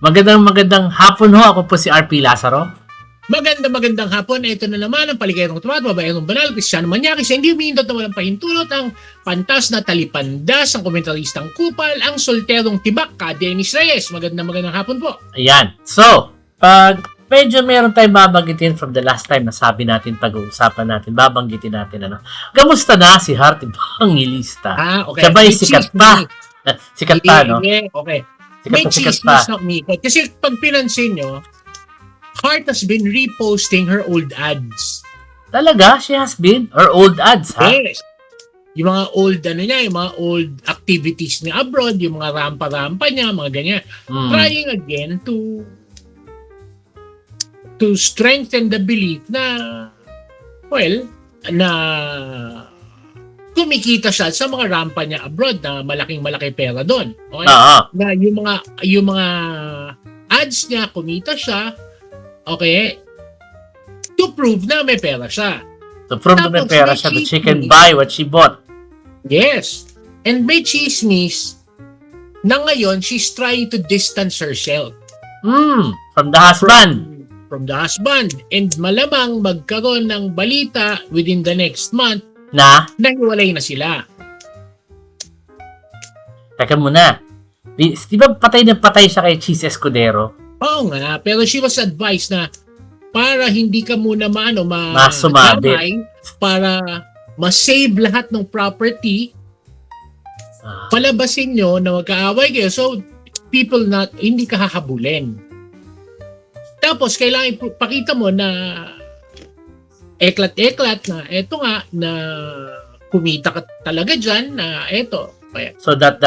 Magandang hapon ho. Ako po si RP Lazaro. Magandang hapon. Ito na naman ang paligayang tumat, babaeng banal, Cristiano Manyakis, hindi humindot na walang pahintulot, ang pantas na talipandas, ang komentaristang kupal, ang solterong tibak, ka Dennis Reyes. Magandang hapon po. Ayan. So, pag medyo meron tayong babanggitin from the last time na sabi natin, pag-uusapan natin, babanggitin natin, ano. Kamusta na si Heart Evangelista? Okay. Siya ba sikat pa? Sikat pa, no? Okay. Sikat May pa. na umikot. Kasi pag pinansin nyo, Heart has been reposting her old ads. Talaga? She has been? Or old ads, ha? Yes. Yung mga old, yung mga old activities niya abroad, yung mga rampa-rampa niya, mga ganyan. Trying again to strengthen the belief na, well, na kumikita siya sa mga rampa niya abroad na malaking-malaki pera doon. Okay? Na yung mga ads niya, kumita siya, okay, to prove na may pera siya. To prove na may pera siya that she can buy what she bought. Yes. And may chismis na ngayon she's trying to distance herself. From the husband. From the husband. And malamang magkaroon ng balita within the next month Na? hiwalay na sila. Teka muna. Di ba patay na patay siya kay Cheese Escudero? Oo nga, pero she was advised na para hindi ka muna Masumabit. para ma-save lahat ng property, palabasin nyo na magkaaway kayo so people hindi ka hahabulin. Tapos kailangan ipakita mo na eklat-eklat na eto nga na kumita ka talaga dyan na eto. So that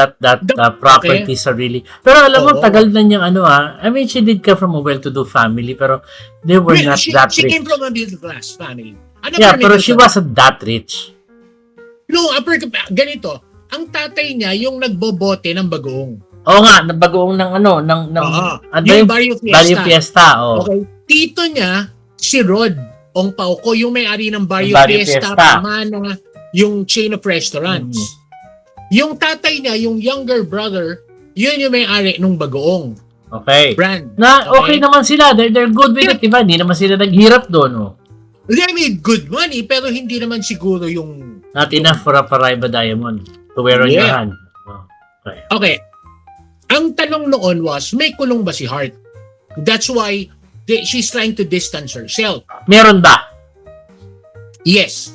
properties are really. Pero alam mo, tagal na niyang I mean, she did come from a well-to-do family, pero they were not that she rich. came from a middle class family. Yeah, pero she wasn't that rich. No, ganito. Ang tatay niya yung nagbobote ng bagoong. Oo nga, nabagoong ng yung Barrio Fiesta. Barrio Fiesta, Okay. Tito niya, si Rod Ong Pauco, yung may-ari ng Barrio Fiesta, Pamana, yung chain of restaurants. Yung tatay niya, yung younger brother, yun yung may-ari nung bagoong. Okay. Brand. Okay naman sila. They're good with it, diba? Hindi naman sila naghirap doon, oh. They made good money, pero hindi naman siguro yung... Not enough for a Paraiba diamond to wear on your hand. Okay. Ang tanong noon was, may kulong ba si Heart? That's why she's trying to distance herself. Meron ba? Yes.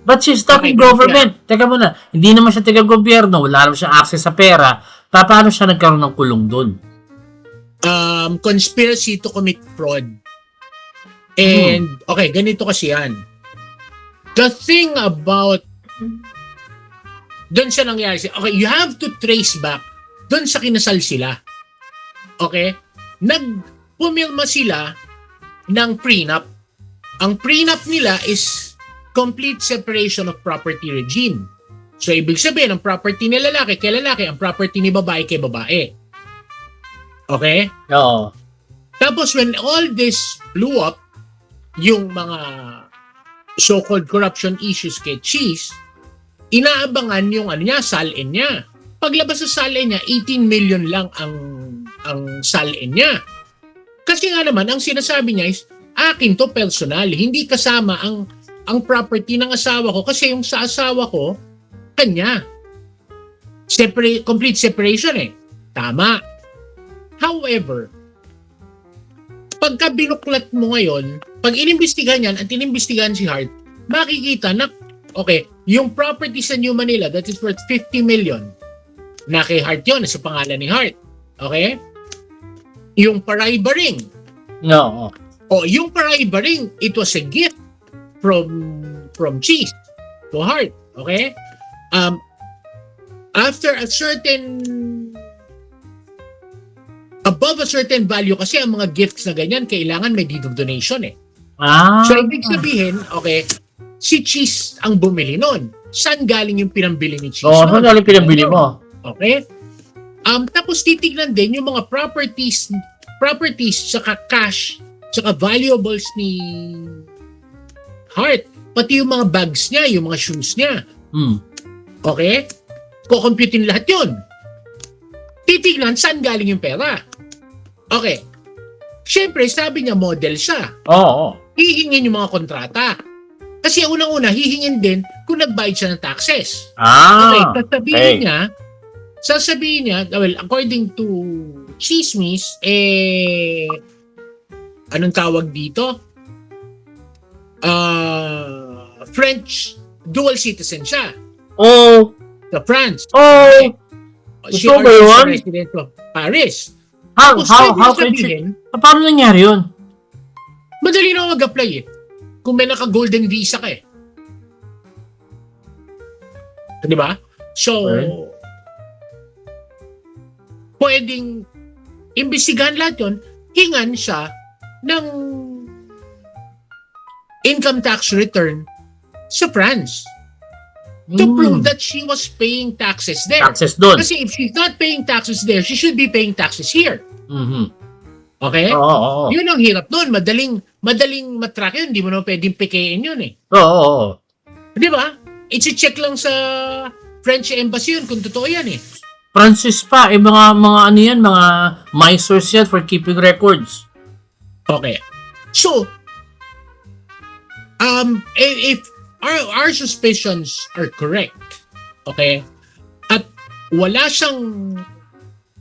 But she's talking government. Teka muna, hindi naman siya taga-gobyerno, wala naman siya access sa pera. Paano siya nagkaroon ng kulong doon? Conspiracy to commit fraud. And, okay, ganito kasi yan. The thing about doon siya nangyari. Okay, you have to trace back doon sa kinasal sila. Okay? Pumilma sila ng prenup. Ang prenup nila is complete separation of property regime. So, ibig sabihin, ang property ni lalaki kay lalaki, ang property ni babae kay babae. Okay? Oo. Tapos, when all this blew up, yung mga so-called corruption issues kay Cheese, inaabangan yung salin niya. Paglabas sa salin niya, 18 million lang ang salin niya. Kasi nga naman, ang sinasabi niya is, akin to personal, hindi kasama ang property ng asawa ko kasi yung sa asawa ko, kanya. Complete separation Tama. However, pagka binuklat mo ngayon, pag inimbestigahan yan at inimbestigahan si Heart, makikita na, okay, yung property sa New Manila that is worth 50 million, na kay Heart yun, sa pangalan ni Heart. Okay? Yung Paraiba ring. No. Yung Paraiba ring, it was a gift from Cheese to Heart. Okay? After a certain above a certain value kasi ang mga gifts na ganyan kailangan may deed of donation So ibig sabihin, okay, si Cheese ang bumili nun. Saan galing yung pinambili ni Cheese? Saan galing pinambili mo? Okay? Tapos titignan din yung mga properties saka cash saka valuables ni Heart. Pati yung mga bags niya, yung mga shoes niya. Okay? Kukomputin lahat yun. Titignan saan galing yung pera. Okay. Siyempre, sabi niya model siya. Oo. Hihingin yung mga kontrata. Kasi unang-una, hihingin din kung nagbayad siya ng taxes. Okay, Ah, sasabihin niya, well, according to Chismis, anong tawag dito? French dual citizen siya. Oh, Sa France. oh, She Totoo ba also is a yun? resident of Paris. how, Tapos how, pwede how can she, sabihin, paano nangyari yun? madali na mag-apply eh. Kung may naka-golden visa ka eh. Di ba? So, Okay. pwedeng imbestigahan lahat yun, hingan siya ng income tax return sa France to prove that she was paying taxes there. Taxes doon. Kasi if she's not paying taxes there, she should be paying taxes here. Mhm. Okay? Oo. Yun ang hirap doon. Madaling matrack yun. Hindi mo na pwedeng pikein yun eh. Oo. Di ba? I-check lang sa French embassy yun kung totoo yan eh. Francis pa, mga ano yan, mga mysores yan for keeping records. Okay. So, if our suspicions are correct, okay, at wala siyang,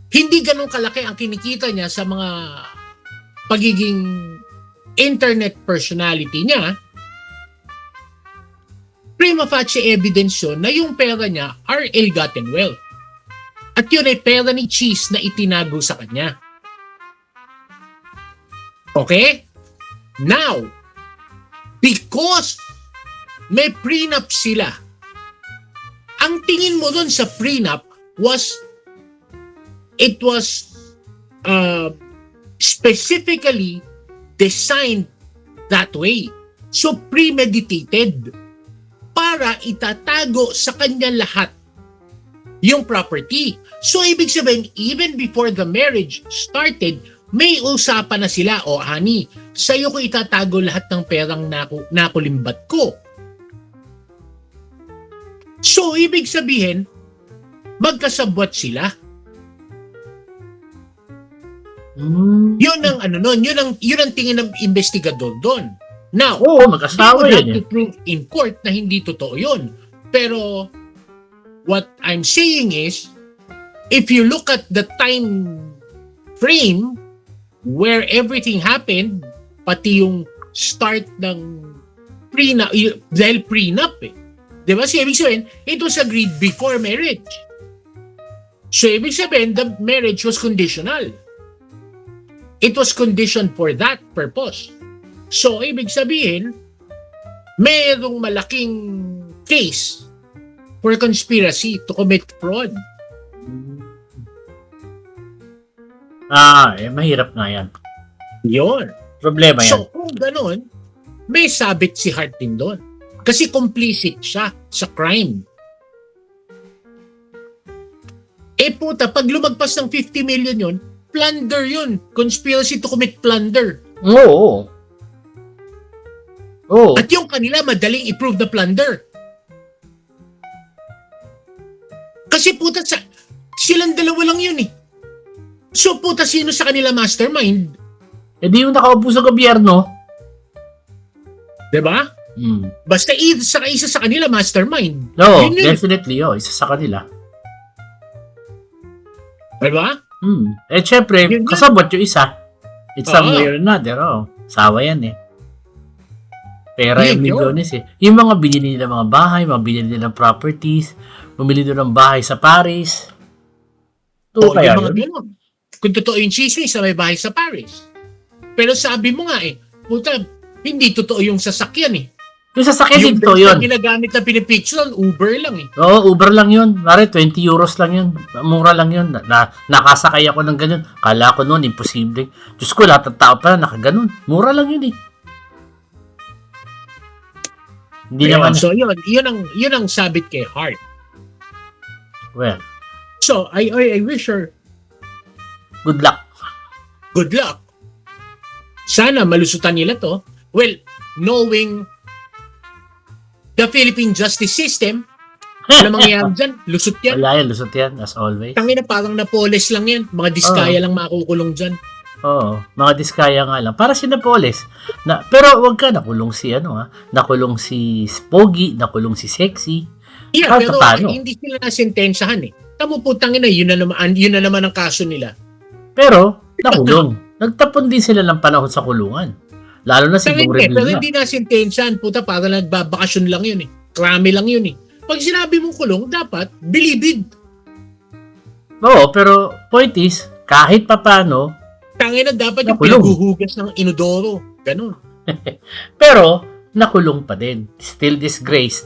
hindi ganun kalaki ang kinikita niya sa mga pagiging internet personality niya, prima facie evidence yun na yung pera niya are ill-gotten wealth. At yun ay pera ni Cheese na itinago sa kanya. Okay? Now, because may prenup sila, ang tingin mo dun sa prenup it was specifically designed that way. So, premeditated para itatago sa kanya lahat yung property. So, ibig sabihin, even before the marriage started, may usapan na sila, honey, sa'yo ko itatago lahat ng perang nakulimbat ko. So, ibig sabihin, magkasabwat sila. Yun ang yun ang tingin ng investigador doon. Now, Oo, mag-asawa they would yan have to prove in court na hindi totoo yun. Pero, what I'm saying is, if you look at the time frame where everything happened, pati yung start ng prenup, dahil prenup eh. Diba? So, ibig sabihin, it was agreed before marriage. So, ibig sabihin, the marriage was conditional. It was conditioned for that purpose. So, ibig sabihin, mayroong malaking case for conspiracy to commit fraud. Mahirap nga yan. Yun. Problema yan. So, kung ganun, may sabit si Hart din doon. Kasi complicit siya sa crime. Puta, pag lumagpas ng 50 million yun, plunder yun. Conspiracy to commit plunder. Oo. At yung kanila, madaling i-prove the plunder. Kasi puta, silang dalawa lang yun eh. So puta, sino sa kanila mastermind? Di yung nakaupo sa gobyerno. Diba? Basta isa sa kanila mastermind. No, Yun. definitely. Isa sa kanila. Diba? Syempre, Yun. kasabot yung isa. It's some Oo. way or another. Sawa yan eh. Pera yung Yun. milyones eh. Yung mga binili nila mga bahay, mga binili nila properties, bumili doon ng bahay sa Paris. Kaya yung mga yun? ganun. Kung totoo yung chismis na may bahay sa Paris. Pero sabi mo nga puta, hindi totoo yung sasakyan eh. Yung sasakyan, Yung dito best yun. na ginagamit na pinipicture, Uber lang eh. Oo, Uber lang yun. Mare, 20 euros lang yun. Mura lang yun. Nakasakay ako ng ganyan. Kala ko noon, imposible. Diyos ko, lahat ng tao pala nakaganon. Mura lang yun eh. Hindi naman. So yun ang sabit kay Hart. Well, So I wish her good luck. good luck. Sana malusutan nila to. Well, knowing the Philippine justice system, ano mangyayari dyan? Lusot yan. Wala yan, lusot yan, as always. Tangina, parang napoles lang yan. Mga diskaya lang makukulong dyan. Oo, mga diskaya nga lang. Para si Napoles. Pero wag ka, nakulong si nakulong si Pogi, nakulong si Sexy. Yeah, Kahit pero paano. hindi sila nasentensahan eh. Tamo putang ina, yun na naman ang kaso nila. Pero, nakulong. Nagtapon din sila ng panahon sa kulungan. Lalo na si Bong Pero Revilla. hindi nasentensahan, puta, para nagbabakasyon lang yun eh. Krami lang yun eh. Pag sinabi mong kulong, dapat believe it. Oo, pero point is, kahit papano, Tangina, dapat yung nakulong. pinaguhugas ng inodoro. Ganun. Pero, nakulong pa din. Still disgraced.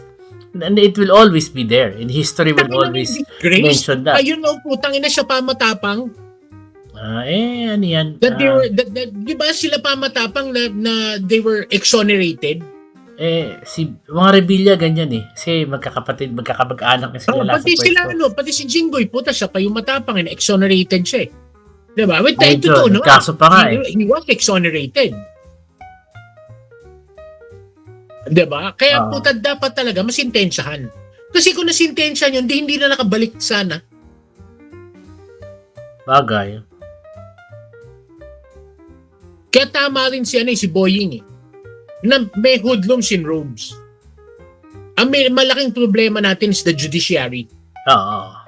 And it will always be there. And history will always mention that. Ayun na, putang ina siya pa matapang. Ano yan? Di ba sila pa matapang na they were exonerated? Mga Revilla ganyan eh. Kasi magkakapag-anak na sila lahat Pati sa sila, pwesto. pati si Jinggoy, puta siya pa yung matapang, exonerated siya eh. Di ba? With time Medyo, to no? nagkaso pa nga eh. He was exonerated. Di ba? Kaya puta dapat talaga masintensyahan. Kasi kung nasintensyahan yun, hindi na nakabalik sana. Bagay. Kaya tama rin si Boying eh. Na may hoodlums in robes. Ang malaking problema natin is the judiciary. Oo.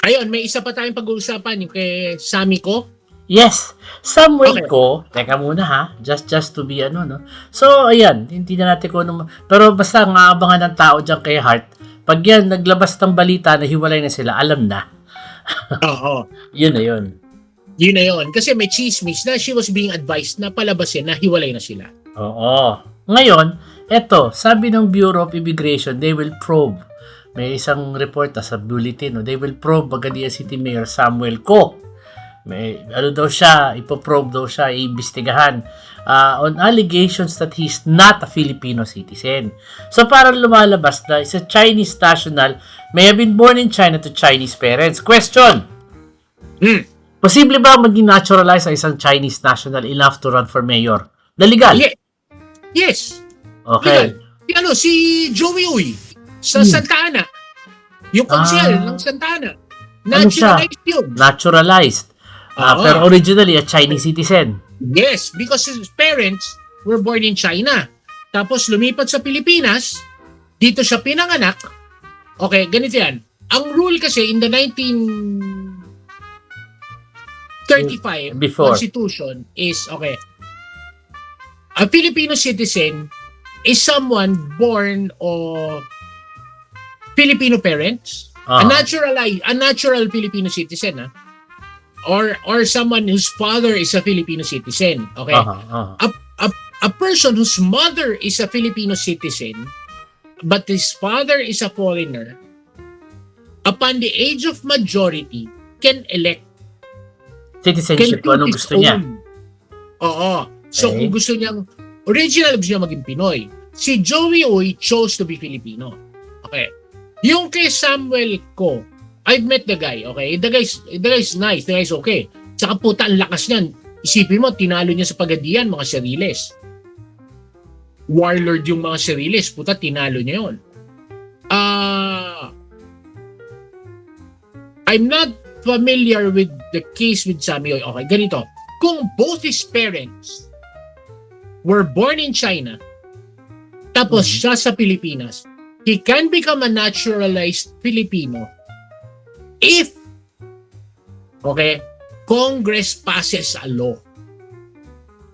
Ayun, may isa pa tayong pag-uusapan yung kay Sammy ko. Yes. Samuel Okay. ko, teka muna ha, just to be no. So, ayan, hindi na natin kung pero basta ang aabangan ng tao dyan kay Hart, pag yan naglabas ng balita na hiwalay na sila, alam na. Oo. Yun na yun. Yun na yun. Kasi may chismis na she was being advised na palabasin na hiwalay na sila. Oo. Ngayon, eto, sabi ng Bureau of Immigration, they will probe. May isang report sa bulletin, they will probe Magadia City Mayor Samuel Ko. May daw siya, ipoprobe daw siya, iimbestigahan on allegations that he's not a Filipino citizen. So parang lumalabas na is a Chinese national, may have been born in China to Chinese parents. Question! Posible ba maging naturalize ang isang Chinese national enough to run for mayor? Na legal? Yes. Okay. Legal. Si Joey Uy sa Santa Ana. Yung konsyel ng Santa Ana. Naturalized yun. Naturalized. Pero originally a Chinese citizen. Yes, because his parents were born in China. Tapos lumipat sa Pilipinas, dito siya pinanganak. Okay, ganito yan. Ang rule kasi in the 1935 Constitution is, okay, a Filipino citizen is someone born of Filipino parents, a natural Filipino citizen, or someone whose father is a Filipino citizen. Okay, a person whose mother is a Filipino citizen, but his father is a foreigner, upon the age of majority, can elect citizenship kung anong gusto niya. Oo. So, kung gusto niyang, original gusto niya maging Pinoy. Si Joey Uy chose to be Filipino. Okay. Yung kay Samuel Ko, I've met the guy, okay? The guy's nice, the guy's okay. Tsaka puta, ang lakas niyan. Isipin mo, tinalo niya sa Pagadian, mga Seriles. Warlord yung mga Seriles, puta, tinalo niya yun. I'm not familiar with the case with Sammy Oy. Okay, ganito. Kung both his parents were born in China, tapos siya sa Pilipinas, he can become a naturalized Filipino if, okay, Congress passes a law.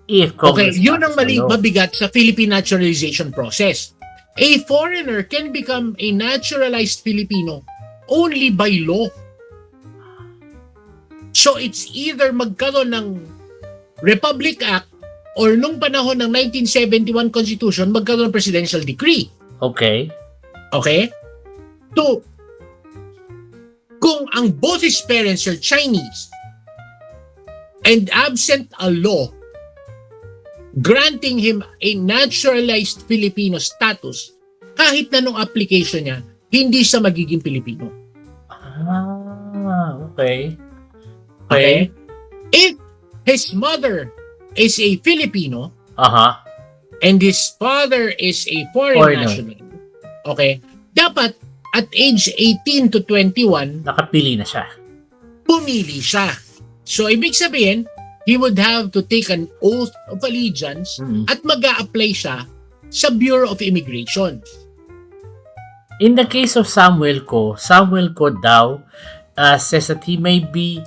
If Congress yun ang passes a law. mabigat sa Philippine naturalization process. A foreigner can become a naturalized Filipino only by law. So it's either magkaroon ng Republic Act or nung panahon ng 1971 Constitution, magkaroon ng presidential decree. Okay. Okay? So, kung ang both his parents are Chinese and absent a law granting him a naturalized Filipino status, kahit na nung application niya, hindi siya magiging Pilipino. Okay. Okay? If his mother is a Filipino and his father is a foreign national, okay, dapat at age 18 to 21, Nakapili na siya. pumili siya. So, ibig sabihin, he would have to take an oath of allegiance at mag-a-apply siya sa Bureau of Immigration. In the case of Samuel Ko daw says that he may be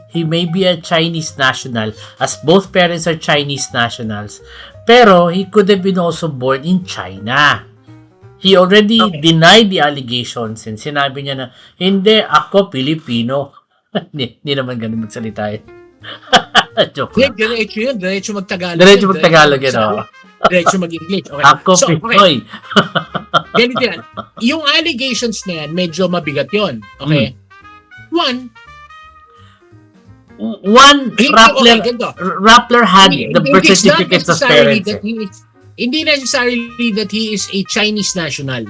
a Chinese national, as both parents are Chinese nationals, pero he could have been also born in China. He already denied the allegations and sinabi niya na, hindi, ako Pilipino. Hindi naman ganun magsalita eh. Joke lang. Diretso yun, diretso mag-Tagalog. Diretso mag-Tagalog yun, oh. Diretso mag-English. Okay. Ako Pinoy. Ganito yan. Yung allegations na yan, medyo mabigat yun. Okay? One, Rappler had the birth certificates of parents. Hindi necessarily that he is a Chinese national.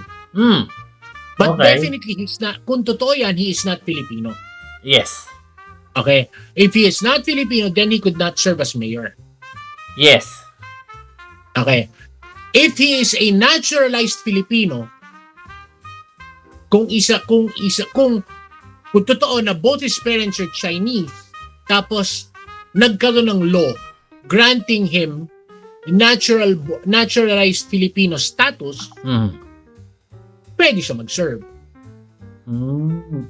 But Okay. definitely, he's not, kung totoo yan, he is not Filipino. Yes. Okay? If he is not Filipino, then he could not serve as mayor. Yes. Okay? If he is a naturalized Filipino, kung totoo na both his parents are Chinese, tapos nagkaroon ng law granting him naturalized Filipino status, pwede siya mag-serve.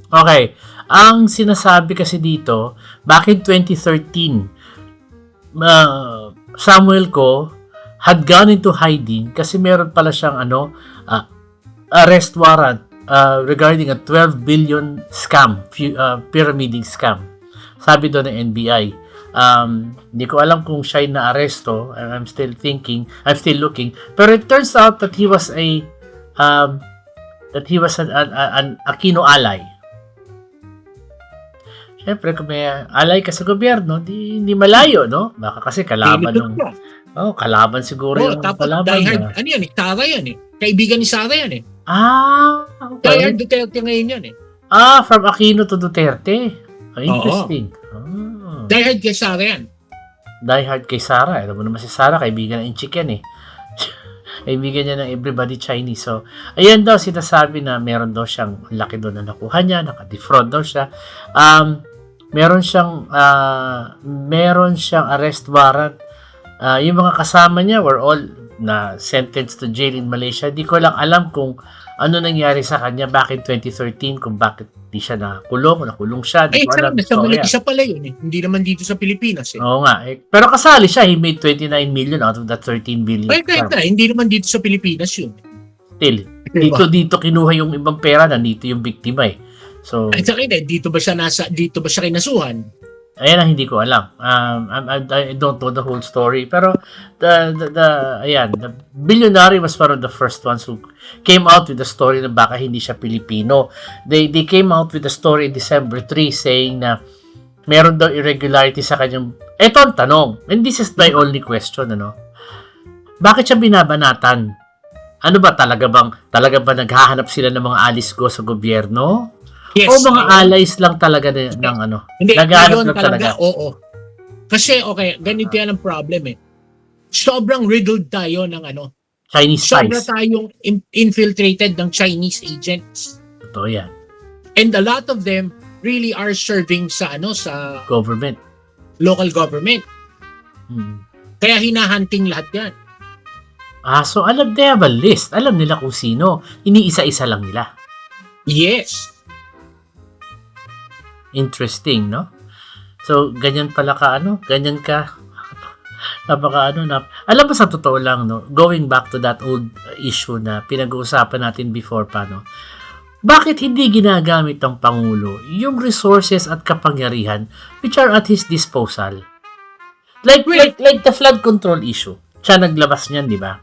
Okay. Ang sinasabi kasi dito, back in 2013, Samuel Ko had gone into hiding kasi meron pala siyang arrest warrant regarding a 12 billion scam, pyramiding scam. Sabi doon ng NBI. Hindi ko alam kung siya ay na-aresto. I'm still looking. Pero it turns out that he was an Aquino ally. Siyempre, kung may ally ka sa gobyerno, hindi malayo, no? Baka kasi kalaban kalaban siguro yung tapos kalaban diehard, na. ano yan eh, Sara yan eh. Kaibigan ni Sara yan eh. Okay. Diehard Duterte ngayon yan eh. From Aquino to Duterte. Interesting. Diehard kay Sara yan. Diehard kay Sara. Alam mo naman si Sara, kaibigan ng Inchik yan eh. Kaibigan niya ng everybody Chinese. So, ayan daw, sinasabi na meron daw siyang laki doon na nakuha niya, naka-defraud daw siya. Meron siyang arrest warrant. Yung mga kasama niya were all na sentenced to jail in Malaysia. Di ko lang alam kung ano nangyari sa kanya back in 2013, kung bakit di siya nakulong siya. Di ko alam. Sa Malaysia pala yun eh. Hindi naman dito sa Pilipinas eh. Oo nga. Pero kasali siya. He made 29 million out of that 13 billion. Kahit na, hindi naman dito sa Pilipinas yun. Still, dito kinuha yung ibang pera, nandito yung biktima eh. So, At sa akin dito ba siya kinasuhan? ayan ang hindi ko alam. I don't know the whole story. Pero, the billionaire was one of the first ones who came out with the story na baka hindi siya Pilipino. They came out with the story in December 3 saying na meron daw irregularity sa kanyang. Ito ang tanong. And this is my only question, Bakit siya binabanatan? Ano ba talaga ba naghahanap sila ng mga alis go sa gobyerno? Yes. O mga allies lang talaga ng Hindi, naghahanap ngayon lang talaga. oo. Kasi, ganito yan ang problem eh. Sobrang riddled tayo ng Chinese Sobra spies. tayong infiltrated ng Chinese agents. Totoo yan. And a lot of them really are serving sa Government. local government. Kaya hinahunting lahat yan. So they have a list. Alam nila kung sino. Iniisa-isa lang nila. Yes. Interesting, no? So, ganyan pala ganyan ka, alam mo sa totoo lang, no? Going back to that old issue na pinag-uusapan natin before pa, no? Bakit hindi ginagamit ng Pangulo yung resources at kapangyarihan which are at his disposal? Like the flood control issue. Siya naglabas niyan, di ba?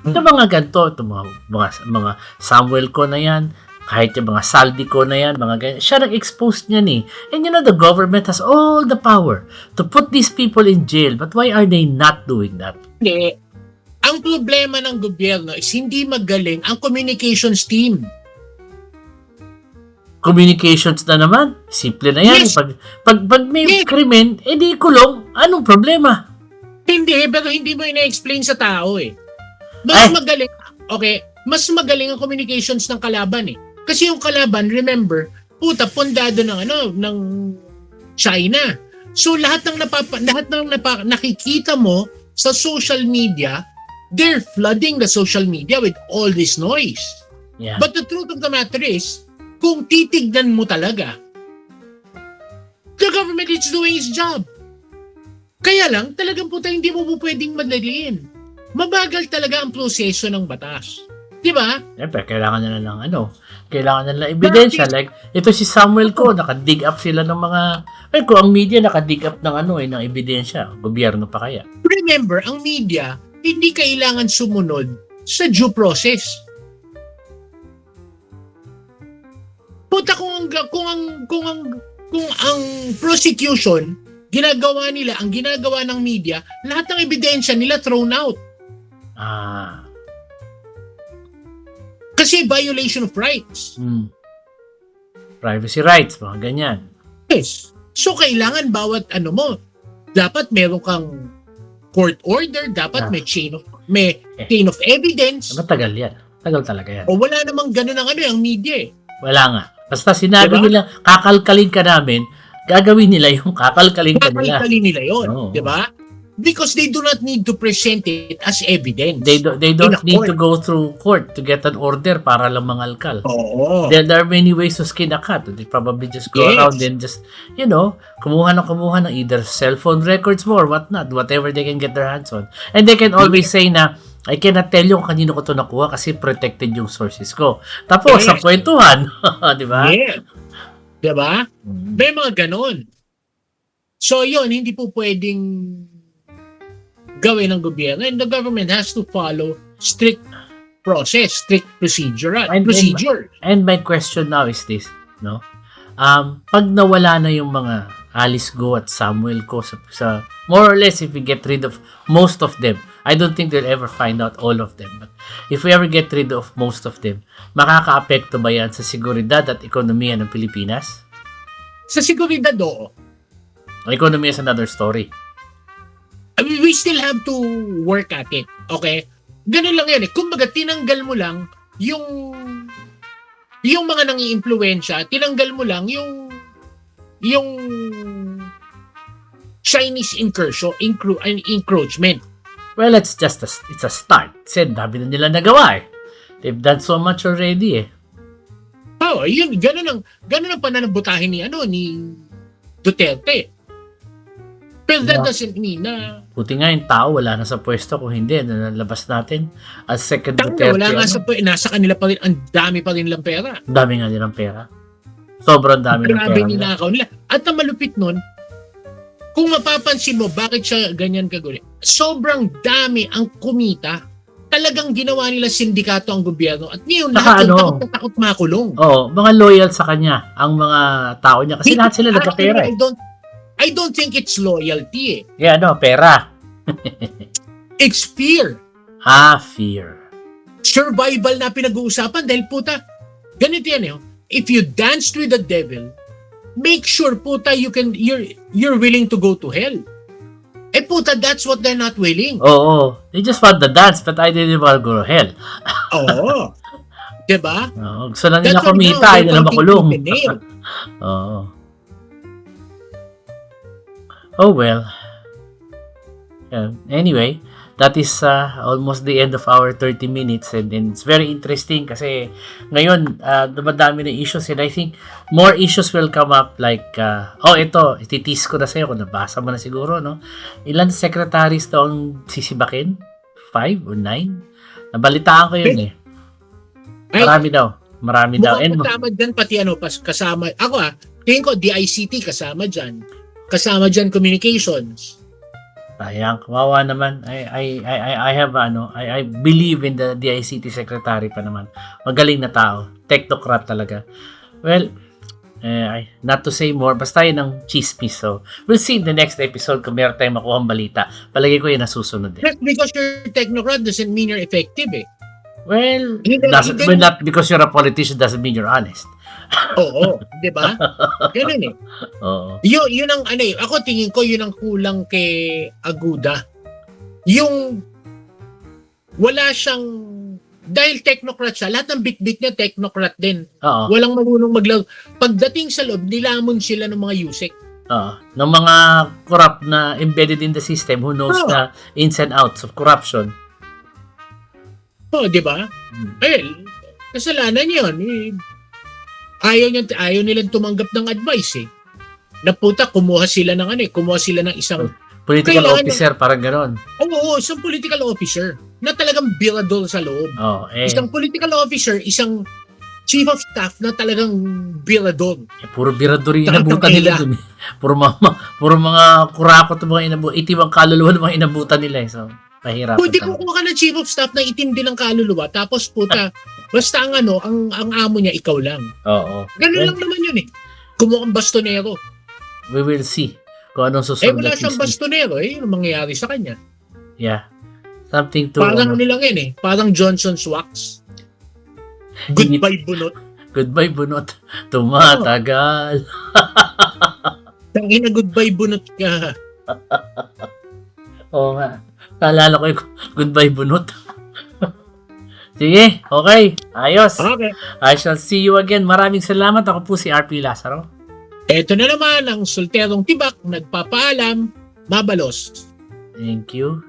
Ito mga ganito, ito mga Samuel Ko na yan, kahit yung mga Saldi Ko na yan, mga ganyan, siya nag-expose niyan eh. And the government has all the power to put these people in jail. But why are they not doing that? Hindi. Ang problema ng gobyerno is hindi magaling ang communications team. Communications na naman. Simple na yan. Yes. Pag may krimen, edi kulong. Anong problema? Hindi, pero hindi mo ina-explain sa tao eh. Mas magaling ang communications ng kalaban eh. Kasi yung kalaban, remember, pundado ng China. So lahat ng nakikita mo sa social media, they're flooding the social media with all this noise. Yeah. But the truth of the matter is, kung titignan mo talaga, the government is doing its job. Kaya lang, talagang hindi mo pwedeng madaliin. Mabagal talaga ang proseso ng batas. Di ba? Siyempre, kailangan nila ng kailangan nila ebidensya. Like, ito si Samuel Ko, nakadig up sila ng mga, kung ang media nakadig up ng ng ebidensya, gobyerno pa kaya? Remember, ang media, hindi kailangan sumunod sa due process. Puta kung ang prosecution ginagawa ng media, lahat ng ebidensya nila thrown out. Kasi violation of rights. Privacy rights, mga ganyan. Yes. So kailangan bawat dapat meron kang court order, dapat may chain of evidence. Matagal yan. Tagal talaga yan. O wala namang ganun ang media eh. Wala nga. Basta sinabi nila, kakalkalin ka namin, gagawin nila yung kakalkalin ka nila. Kakalkalin nila yun. Diba? Because they do not need to present it as evidence. They don't need to go through court to get an order para lang mangalkal. Oo. There are many ways to skin a cat. They probably just go around and just, kumuha ng either cellphone records mo or whatnot, whatever they can get their hands on. And they can always say na, I cannot tell you kung kanino ko ito nakuha kasi protected yung sources ko. Tapos, sa kwentuhan. Di ba? Yeah. Di ba? May mga ganon. So, yun, hindi po pwedeng gawin ng gobyerno, and the government has to follow strict process, strict procedure. And my question now is this, no? Pag nawala na yung mga Alice Go at Samuel Ko sa more or less, if we get rid of most of them, I don't think we'll ever find out all of them, but if we ever get rid of most of them, makaka-apekto ba yan sa seguridad at ekonomiya ng Pilipinas? Sa seguridad, oo. Ang ekonomiya is another story. I mean, we still have to work at it. Okay? Ganun lang yan eh. Kumbaga, tinanggal mo lang yung mga nangi-impluwensya, tinanggal mo lang yung Chinese encroachment. Well, it's a start. Said, dami na nila nagawa eh. They've done so much already eh. Oh, yun, ganun ang pananabutahin ni Duterte. Pero that doesn't mean na buti nga yung tao, wala na sa pwesto. Kung hindi, nalabas natin as second Duterte. Wala nga nasa kanila pa rin, ang dami pa rin nilang pera. Ang dami nga nilang pera. Sobrang dami ng pera. Grabe ninakaw nila. At ang malupit nun, kung mapapansin mo, bakit siya ganyan kagulit? Sobrang dami ang kumita. Talagang ginawa nila sindikato ang gobyerno. At ngayon, lahat yung takot makulong. Oo, mga loyal sa kanya, ang mga tao niya. Kasi lahat sila nagkapera eh. I don't think it's loyalty eh. Yeah, pera. It's fear. Fear. Survival na pinag-uusapan dahil puta, ganito yan eh. If you danced with the devil, make sure puta you're willing to go to hell. Eh puta, that's what they're not willing. Oo. They just want the dance but I didn't want to go to hell. Oo. Diba? Oo. Gusto na nila kumita, ay nila makulong. Oo. Oh well. Anyway, that is almost the end of our 30 minutes and it's very interesting kasi ngayon dumadami na issues and I think more issues will come up like ito, ititis ko na sa'yo kung nabasa mo na siguro, no? Ilan secretaries daw ang sisibakin? 5 or 9? Nabalitaan ko yun eh. Marami daw. Mukhang kasama dyan pati kasama, ako tingin ko DICT kasama dyan. Kasama dyan communications. Sayang, kawawa naman. I have I believe in the DICT secretary pa naman. Magaling na tao, technocrat talaga. Well, not to say more, basta yun ang chismis. So, we'll see in the next episode kung meron tayong makuhang balita. Palagi ko yun nasusunod eh. Just because you're technocrat doesn't mean you're effective eh. Well, not because you're a politician doesn't mean you're honest. Oo, 'di ba? Ganun eh. Oo. Yun ang ako tingin ko yun ang kulang kay Aguda. Yung wala siyang dahil technocrat siya, lahat ng bit-bit niya technocrat din. Oo. Walang marunong maglaro. Pagdating sa loob, nilamon sila ng mga USEC. Oo. Ng mga corrupt na embedded in the system who knows Oo. the ins and outs of corruption. Oh, di ba? Kasalanan yun. Ayaw nilang tumanggap ng advice eh. Naputa, kumuha sila ng isang Political Kailangan officer, parang gano'n. Oo, isang political officer na talagang birador sa loob. Oo. Isang political officer, isang chief of staff na talagang birador. Puro birador yung Saka inabutan nila tangkila. dun. Puro mga kurakot ng mga inabutan. Itim ang kaluluwa ng mga inabutan nila. So, pahirapan Pwede talaga. kukuha ka ng chief of staff na itim din ang kaluluwa, tapos puta, basta ang amo niya, ikaw lang. Oo. Ganun lang naman yun eh. Kumuha kang bastonero. We will see kung anong susunod Wala na siyang twist. bastonero yun ang mangyayari sa kanya. Yeah. Something to... Parang nilang yun eh. Parang Johnson's wax. Goodbye bunot. Goodbye, bunot. Tumatagal. Tangina, goodbye bunot ka. Oo nga. Naalala ko yung goodbye, bunot. Sige, okay. Ayos. Okay. I shall see you again. Maraming salamat. Ako po si RP Lazaro. Eto na naman ang solterong tibak, nagpapaalam, mabalos. Thank you.